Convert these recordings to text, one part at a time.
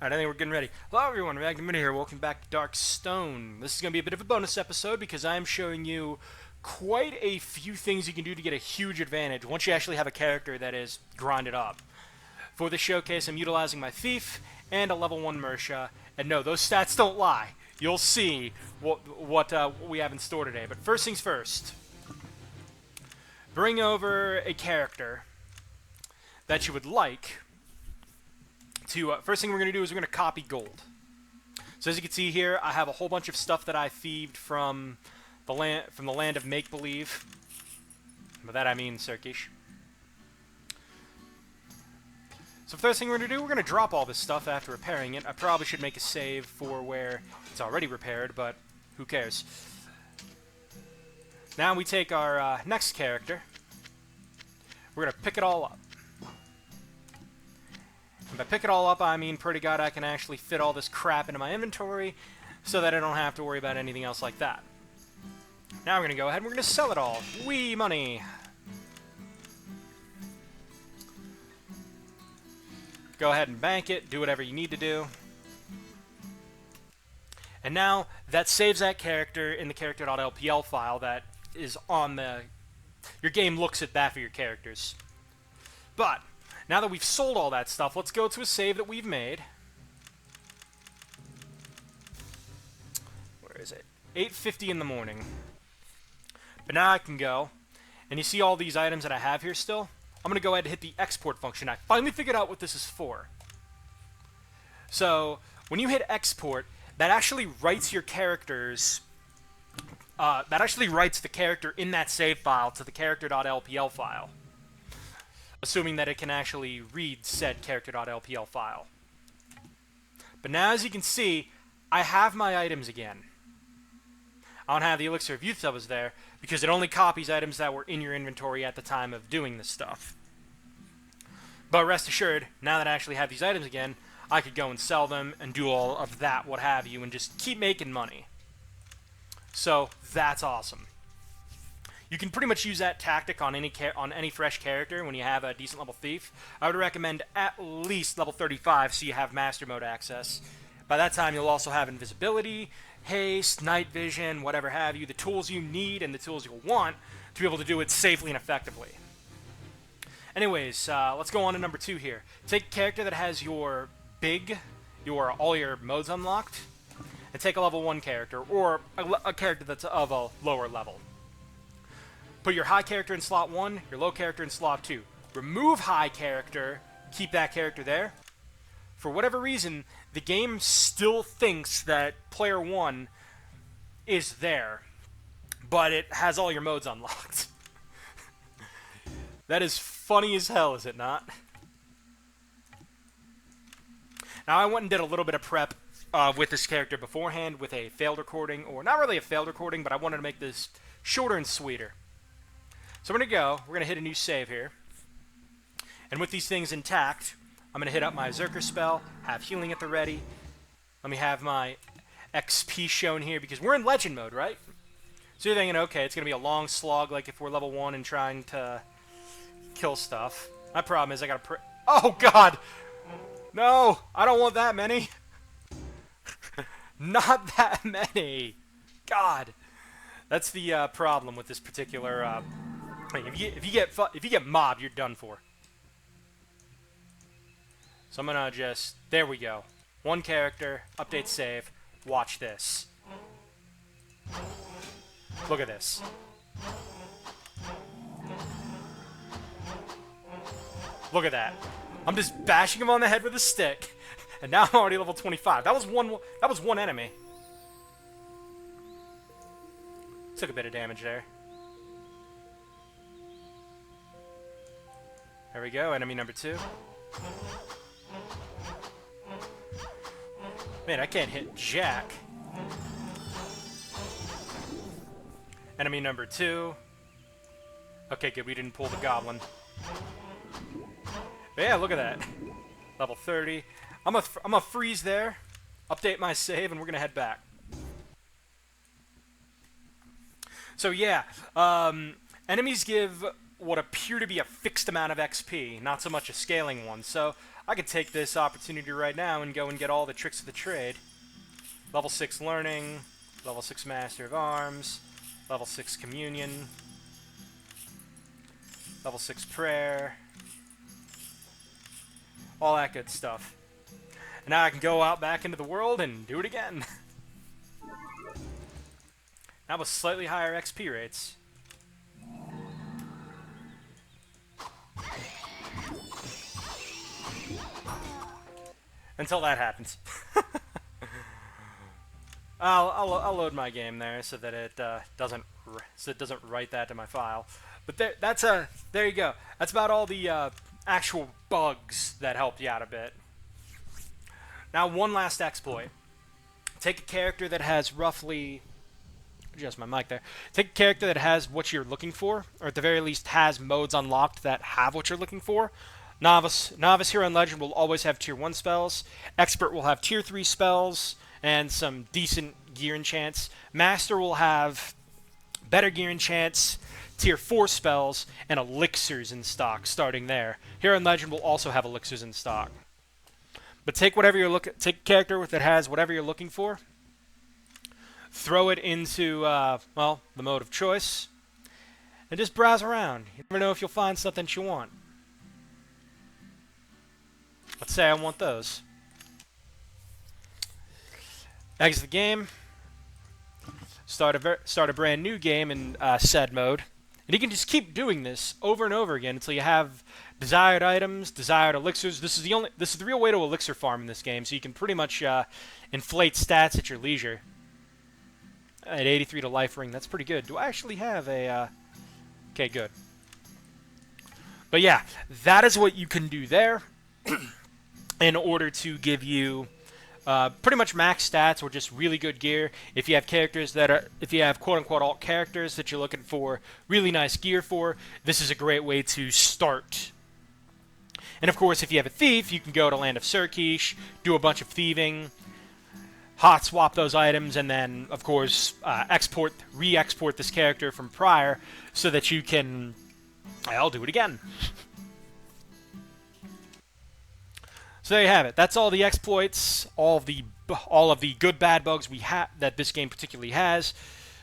Alright, I think we're getting ready. Hello everyone, Magnum here. Welcome back to Darkstone. This is going to be a bit of a bonus episode because I am showing you quite a few things you can do to get a huge advantage once you actually have a character that is grinded up. For this showcase, I'm utilizing my Thief and a level 1 Mersha. And no, those stats don't lie. You'll see what we have in store today. But first things first. Bring over a character that you would like to, first thing we're going to do is we're going to copy gold. So as you can see here, I have a whole bunch of stuff that I thieved from the land of make-believe. By that I mean Turkish. So first thing we're going to do, we're going to drop all this stuff after repairing it. I probably should make a save for where it's already repaired, but who cares. Now we take our next character. We're going to pick it all up. And by pick it all up, I mean, pretty god, I can actually fit all this crap into my inventory so that I don't have to worry about anything else like that. Now we're going to go ahead and we're going to sell it all. Wee money! Go ahead and bank it, do whatever you need to do. And now, that saves that character in the character.lpl file that is on the... Your game looks at that for your characters. But now that we've sold all that stuff, let's go to a save that we've made. Where is it? 8:50 in the morning. But now I can go, and you see all these items that I have here still? I'm going to go ahead and hit the export function. I finally figured out what this is for. So, when you hit export, that actually writes your characters... that actually writes the character in that save file to the character.lpl file. Assuming that it can actually read said character.lpl file. But now, as you can see, I have my items again. I don't have the Elixir of Youth that was there, because it only copies items that were in your inventory at the time of doing this stuff. But rest assured, now that I actually have these items again, I could go and sell them and do all of that, what have you, and just keep making money. So, that's awesome. You can pretty much use that tactic on any fresh character when you have a decent level thief. I would recommend at least level 35 so you have master mode access. By that time you'll also have invisibility, haste, night vision, whatever have you, the tools you need and the tools you'll want to be able to do it safely and effectively. Anyways, let's go on to number 2 here. Take a character that has all your modes unlocked, and take a level 1 character, or a character that's of a lower level. Put your high character in slot 1, your low character in slot 2. Remove high character, keep that character there. For whatever reason, the game still thinks that player 1 is there, but it has all your modes unlocked. That is funny as hell, is it not? Now, I went and did a little bit of prep with this character beforehand with a failed recording, or not really a failed recording, but I wanted to make this shorter and sweeter. So we're going to hit a new save here. And with these things intact, I'm going to hit up my Zerker spell, have healing at the ready. Let me have my XP shown here, because we're in legend mode, right? So you're thinking, okay, it's going to be a long slog like if we're level 1 and trying to kill stuff. My problem is I got to oh, God! No! I don't want that many! Not that many! God! That's the problem with this particular... If you get mobbed, you're done for. So I'm gonna just... There we go. One character, update save, watch this. Look at this. Look at that. I'm just bashing him on the head with a stick, and now I'm already level 25. That was one enemy. Took a bit of damage there. There we go, enemy number 2. Man, I can't hit jack. Enemy number 2. Okay, good, we didn't pull the goblin. But yeah, look at that. Level 30. I'm gonna freeze there, update my save, and we're gonna head back. So yeah, enemies give what appear to be a fixed amount of XP, not so much a scaling one. So I could take this opportunity right now and go and get all the tricks of the trade. Level 6 learning, level 6 master of arms, level 6 communion, level 6 prayer, all that good stuff. And now I can go out back into the world and do it again. Now with slightly higher XP rates. Until that happens. I'll load my game there so that it doesn't write that to my file. But there you go. That's about all the actual bugs that helped you out a bit. Now one last exploit. Take a character that has roughly, adjust my mic there. Take a character that has what you're looking for, or at the very least has modes unlocked that have what you're looking for. Novice, Hero, and Legend will always have Tier 1 spells. Expert will have Tier 3 spells and some decent gear enchants. Master will have better gear enchants, Tier 4 spells, and elixirs in stock starting there. Hero and Legend will also have elixirs in stock. But take take a character that has whatever you're looking for, throw it into, well, the mode of choice, and just browse around. You never know if you'll find something that you want. Let's say I want those. Exit the game. Start a brand new game in said mode, and you can just keep doing this over and over again until you have desired items, desired elixirs. This is the real way to elixir farm in this game, so you can pretty much inflate stats at your leisure. At 83 to life ring, that's pretty good. Do I actually have a? Okay, good. But yeah, that is what you can do there. In order to give you pretty much max stats or just really good gear. If you have quote-unquote alt characters that you're looking for really nice gear for, this is a great way to start. And of course, if you have a thief, you can go to Land of Surkish, do a bunch of thieving, hot swap those items, and then of course re-export this character from prior so that you can, I'll do it again. So there you have it. That's all the exploits, all of the good bad bugs that this game particularly has.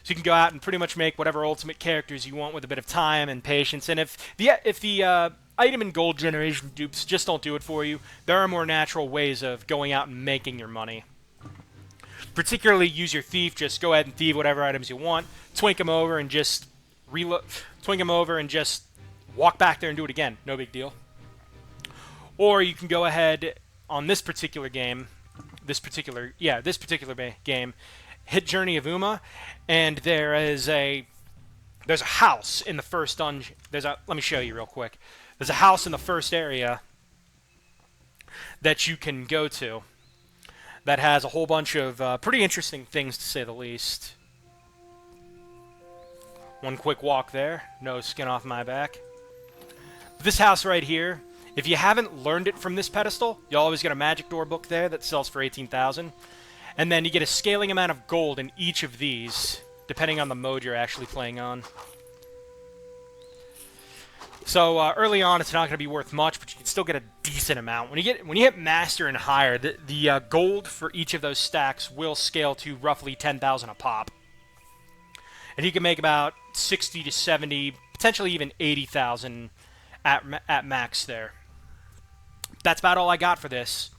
So you can go out and pretty much make whatever ultimate characters you want with a bit of time and patience. And if the item and gold generation dupes just don't do it for you, there are more natural ways of going out and making your money. Particularly use your thief. Just go ahead and thieve whatever items you want, twink them over, and just walk back there and do it again. No big deal. Or you can go ahead on this particular game, game, hit Journey of Uma, and there's a house in the first dungeon. Let me show you real quick. There's a house in the first area that you can go to that has a whole bunch of pretty interesting things, to say the least. One quick walk there, no skin off my back. This house right here, if you haven't learned it from this pedestal, you'll always get a magic door book there that sells for 18,000. And then you get a scaling amount of gold in each of these, depending on the mode you're actually playing on. So early on, it's not going to be worth much, but you can still get a decent amount. When you hit Master and higher, the gold for each of those stacks will scale to roughly 10,000 a pop. And you can make about 60 to 70, potentially even 80,000 at max there. That's about all I got for this.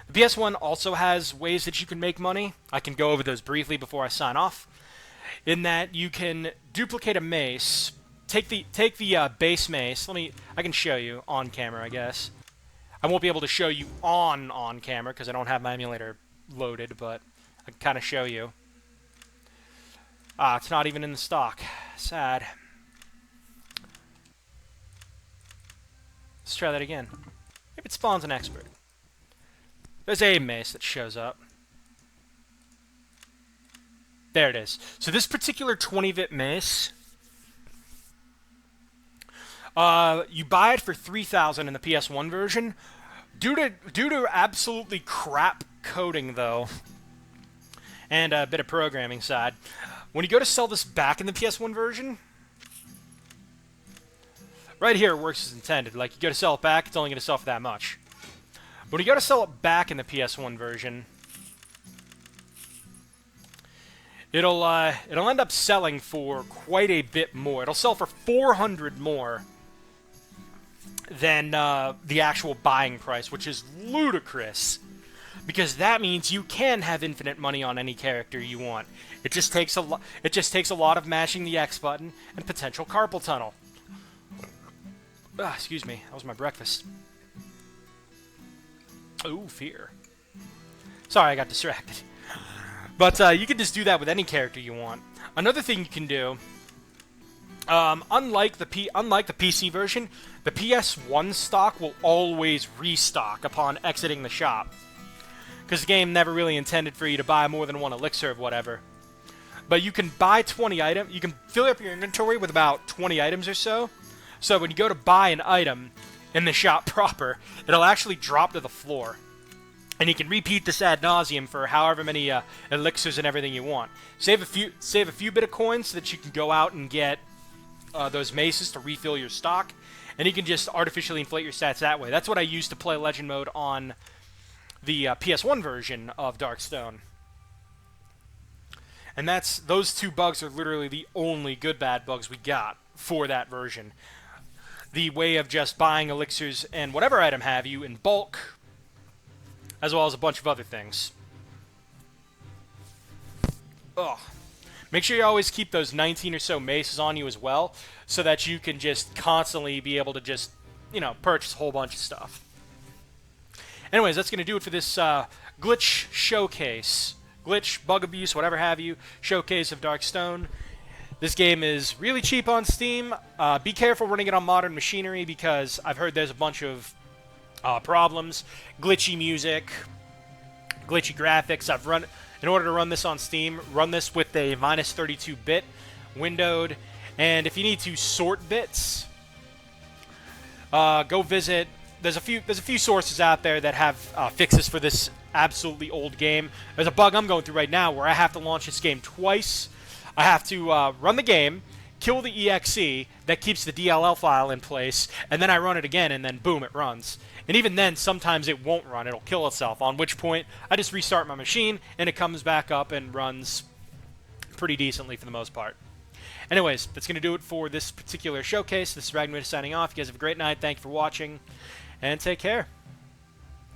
The PS1 also has ways that you can make money. I can go over those briefly before I sign off. In that you can duplicate a mace, take the base mace. I can show you on camera, I guess. I won't be able to show you on camera because I don't have my emulator loaded, but I can kind of show you. It's not even in the stock. Sad. Let's try that again. Maybe it spawns an expert. There's a mace that shows up. There it is. So this particular 20-bit mace, you buy it for 3,000 in the PS1 version. Due to absolutely crap coding, though, and a bit of programming side, when you go to sell this back in the PS1 version, right here it works as intended. Like, you go to sell it back, it's only going to sell for that much. When you go to sell it back in the PS1 version, it'll end up selling for quite a bit more. It'll sell for 400 more than the actual buying price, which is ludicrous. Because that means you can have infinite money on any character you want. It just takes a lot of mashing the X button and potential carpal tunnel. Excuse me, that was my breakfast. Ooh, fear. Sorry, I got distracted. But you can just do that with any character you want. Another thing you can do, unlike the PC version, the PS1 stock will always restock upon exiting the shop. Because the game never really intended for you to buy more than one elixir of whatever. But you can buy 20 items. You can fill up your inventory with about 20 items or so. So when you go to buy an item in the shop proper, it'll actually drop to the floor. And you can repeat this ad nauseum for however many elixirs and everything you want. Save a few bit of coins so that you can go out and get those maces to refill your stock. And you can just artificially inflate your stats that way. That's what I used to play Legend Mode on the PS1 version of Darkstone. And those two bugs are literally the only good bad bugs we got for that version. The way of just buying elixirs and whatever item have you in bulk, as well as a bunch of other things. Ugh. Make sure you always keep those 19 or so maces on you as well, so that you can just constantly be able to just, purchase a whole bunch of stuff. Anyways, that's going to do it for this glitch showcase. Glitch, bug abuse, whatever have you, showcase of Darkstone. This game is really cheap on Steam. Be careful running it on modern machinery because I've heard there's a bunch of problems. Glitchy music, glitchy graphics. In order to run this on Steam, run this with a minus 32-bit windowed. And if you need to sort bits, go visit. There's a few sources out there that have fixes for this absolutely old game. There's a bug I'm going through right now where I have to launch this game twice. I have to run the game, kill the exe that keeps the DLL file in place, and then I run it again, and then boom, it runs. And even then, sometimes it won't run. It'll kill itself, on which point I just restart my machine, and it comes back up and runs pretty decently for the most part. Anyways, that's going to do it for this particular showcase. This is Ragnar signing off. You guys have a great night. Thank you for watching, and take care.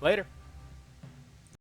Later.